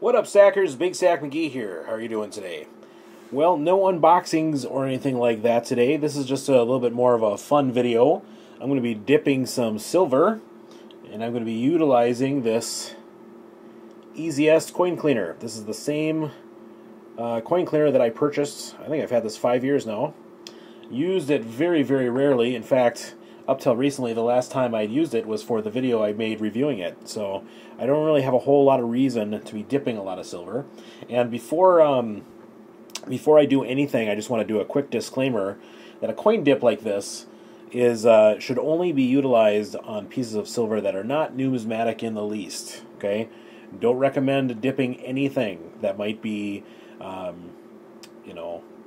What up, Stackers? Big Stack McGee here. How are you doing today? Well, no unboxings or anything like that today. This is just a little bit more of a fun video. I'm going to be dipping some silver, and I'm going to be utilizing this eZest coin cleaner. This is the same coin cleaner that I purchased. I think I've had this 5 years now. Used it very, very rarely. In fact, up till recently, the last time I'd used it was for the video I made reviewing it. So I don't really have a whole lot of reason to be dipping a lot of silver. And before I do anything, I just want to do a quick disclaimer that a coin dip like this is should only be utilized on pieces of silver that are not numismatic in the least. Okay, don't recommend dipping anything that might be,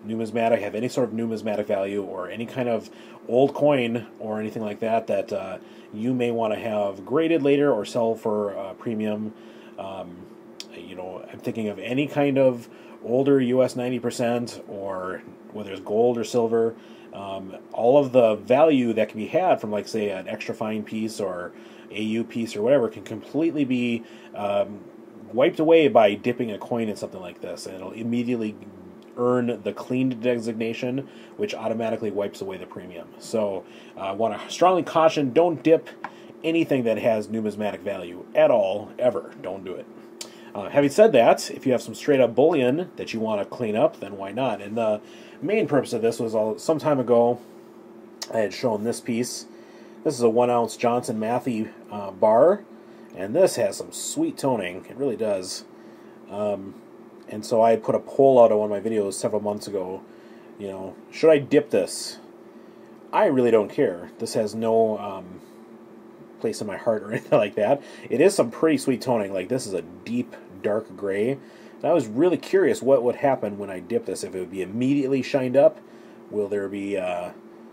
numismatic, have any sort of numismatic value, or any kind of old coin or anything like that you may want to have graded later or sell for premium. I'm thinking of any kind of older US 90%, or whether it's gold or silver. All of the value that can be had from, like, say, an extra fine piece or AU piece or whatever can completely be wiped away by dipping a coin in something like this, and it'll immediately earn the cleaned designation, which automatically wipes away the premium. So I want to strongly caution, don't dip anything that has numismatic value at all, ever. Don't do it. Having said that, if you have some straight up bullion that you want to clean up, then why not? And the main purpose of this was some time ago, I had shown this piece. This is a 1 ounce Johnson Matthey bar, and this has some sweet toning. It really does. And so I put a poll out on one of my videos several months ago, should I dip this? I really don't care. This has no place in my heart or anything like that. It is some pretty sweet toning. Like, this is a deep, dark gray. And I was really curious what would happen when I dip this. If it would be immediately shined up, will there be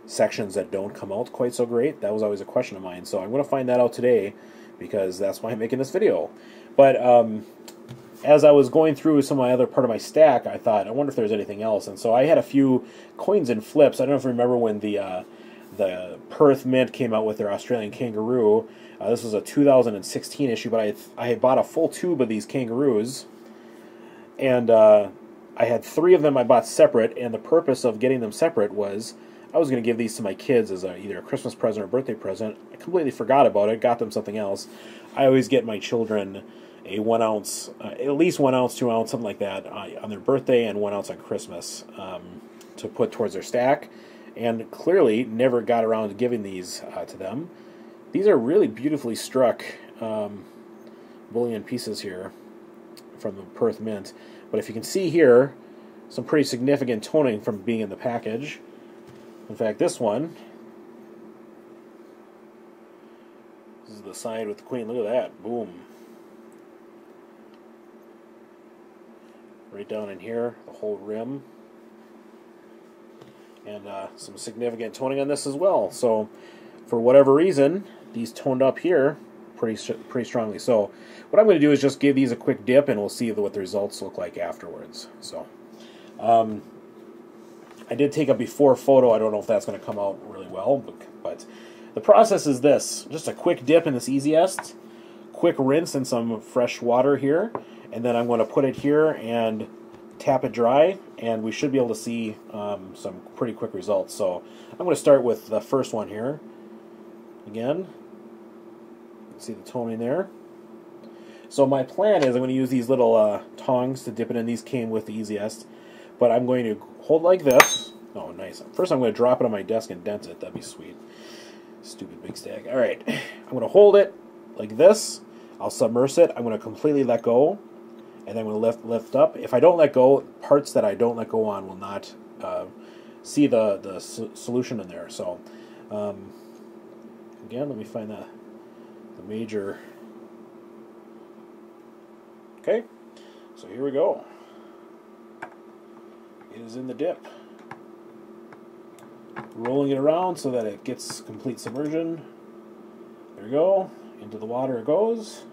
sections that don't come out quite so great? That was always a question of mine. So I'm going to find that out today, because that's why I'm making this video. But as I was going through some of my other part of my stack, I thought, I wonder if there's anything else. And so I had a few coins and flips. I don't know if you remember when the Perth Mint came out with their Australian Kangaroo. This was a 2016 issue, but I had bought a full tube of these kangaroos, and I had 3 of them I bought separate, and the purpose of getting them separate was I was going to give these to my kids as either a Christmas present or birthday present. I completely forgot about it, got them something else. I always get my children a 1 ounce, at least 1 ounce, 2 ounce, something like that, on their birthday, and 1 ounce on Christmas, to put towards their stack. And clearly never got around to giving these to them. These are really beautifully struck bullion pieces here from the Perth Mint. But if you can see here, some pretty significant toning from being in the package. In fact, this one, this is the side with the queen. Look at that. Boom. Right down in here, the whole rim. And some significant toning on this as well. So, for whatever reason, these toned up here pretty strongly. So, what I'm going to do is just give these a quick dip, and we'll see what the results look like afterwards. So, I did take a before photo. I don't know if that's going to come out really well, but the process is this. Just a quick dip in this eZest, quick rinse in some fresh water here, and then I'm going to put it here and tap it dry, and we should be able to see some pretty quick results. So I'm going to start with the first one here. Again, see the toning there. So my plan is I'm going to use these little tongs to dip it in. These came with the eZest, but I'm going to hold like this. Oh, nice. First I'm going to drop it on my desk and dent it. That'd be sweet. Stupid big stack. Alright, I'm going to hold it like this. I'll submerge it. I'm going to completely let go, and then I'm going to lift up. If I don't let go, parts that I don't let go on will not see the solution in there. So, again, let me find the major. Okay, so here we go. It is in the dip. Rolling it around so that it gets complete submersion. There we go. Into the water it goes.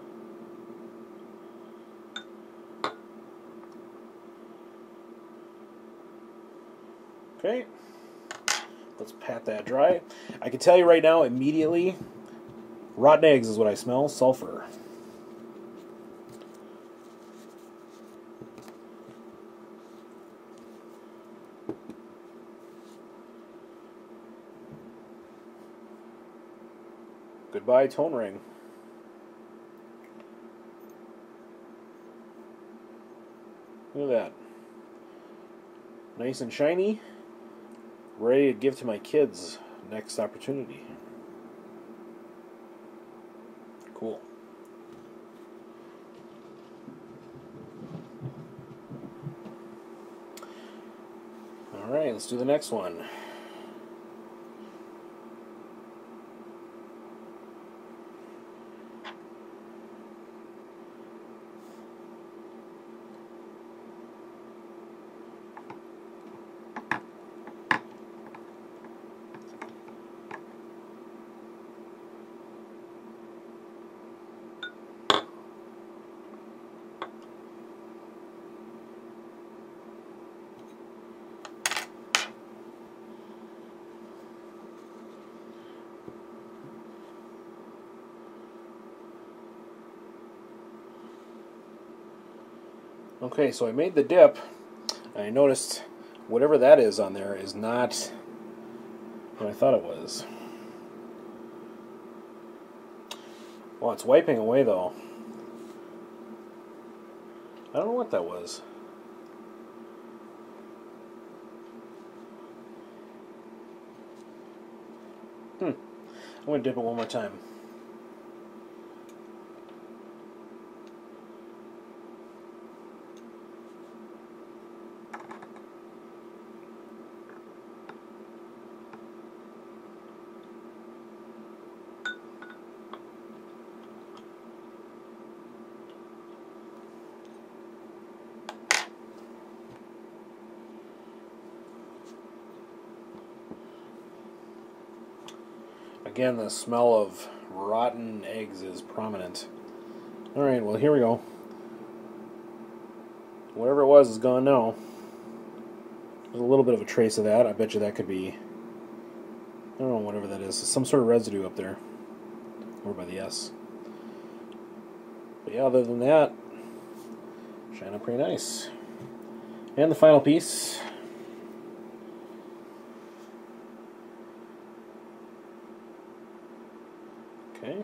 Okay, let's pat that dry. I can tell you right now, immediately, rotten eggs is what I smell. Sulfur. Goodbye, tone ring. Look at that. Nice and shiny. Ready to give to my kids next opportunity. Cool. Alright, let's do the next one. Okay, so I made the dip, and I noticed whatever that is on there is not what I thought it was. Well, it's wiping away, though. I don't know what that was. I'm going to dip it one more time. Again, the smell of rotten eggs is prominent. Alright, well, here we go. Whatever it was is gone now. There's a little bit of a trace of that. I bet you that could be, I don't know, whatever that is. Some sort of residue up there. Over by the S. But yeah, other than that, shine up pretty nice. And the final piece. Okay.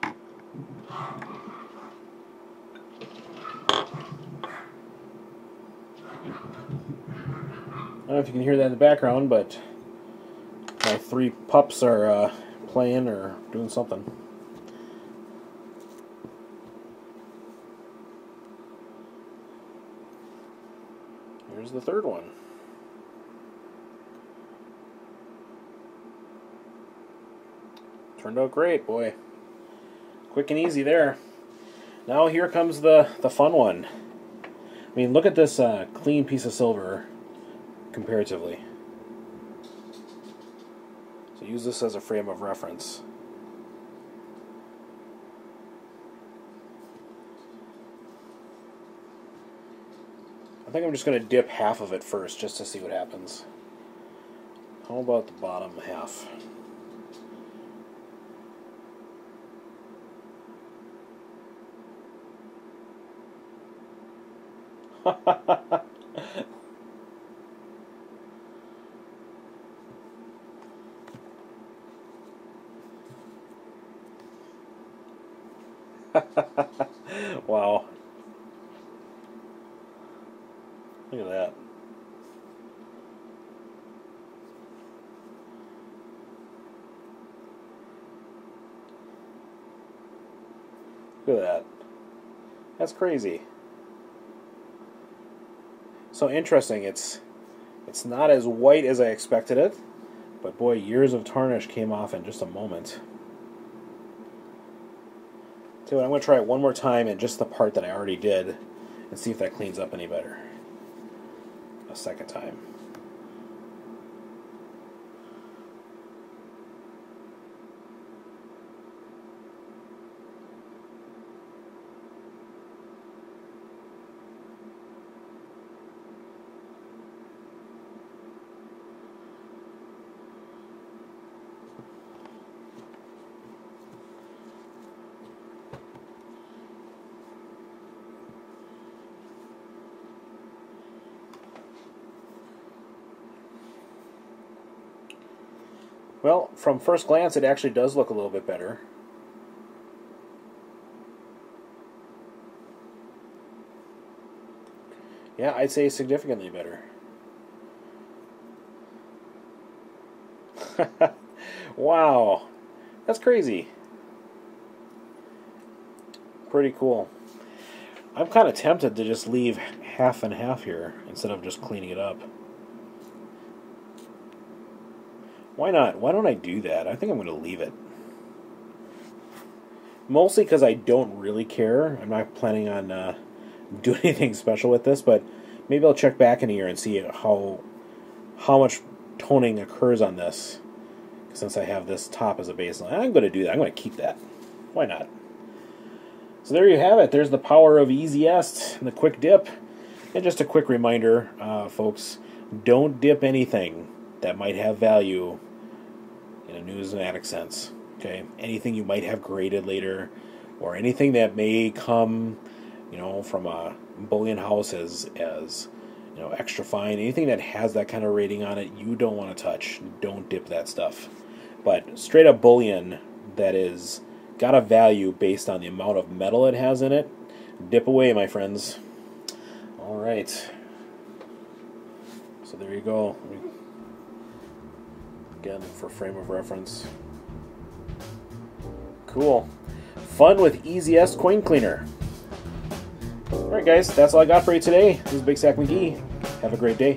I don't know if you can hear that in the background, but my 3 pups are playing or doing something. Here's the third one. Turned out great, boy. Quick and easy there. Now here comes the fun one. I mean, look at this clean piece of silver comparatively. So use this as a frame of reference. I think I'm just going to dip half of it first just to see what happens. How about the bottom half? Wow. Look at that. Look at that. That's crazy. So interesting. It's not as white as I expected it, but boy, years of tarnish came off in just a moment. So I'm going to try it one more time in just the part that I already did and see if that cleans up any better. A second time. Well, from first glance, it actually does look a little bit better. Yeah, I'd say significantly better. Wow, that's crazy. Pretty cool. I'm kind of tempted to just leave half and half here instead of just cleaning it up. Why not? Why don't I do that? I think I'm going to leave it. Mostly because I don't really care. I'm not planning on doing anything special with this, but maybe I'll check back in a year and see how much toning occurs on this. Since I have this top as a baseline, I'm going to do that. I'm going to keep that. Why not? So there you have it. There's the power of eZest and the quick dip. And just a quick reminder, folks, don't dip anything that might have value in a numismatic sense. Okay, anything you might have graded later, or anything that may come, from a bullion house as extra fine. Anything that has that kind of rating on it, you don't want to touch. Don't dip that stuff. But straight up bullion that is got a value based on the amount of metal it has in it, dip away, my friends. All right. So there you go. Again, for frame of reference. Cool. Fun with eZest Coin Cleaner. All right, guys, that's all I got for you today. This is Big Sack McGee. Have a great day.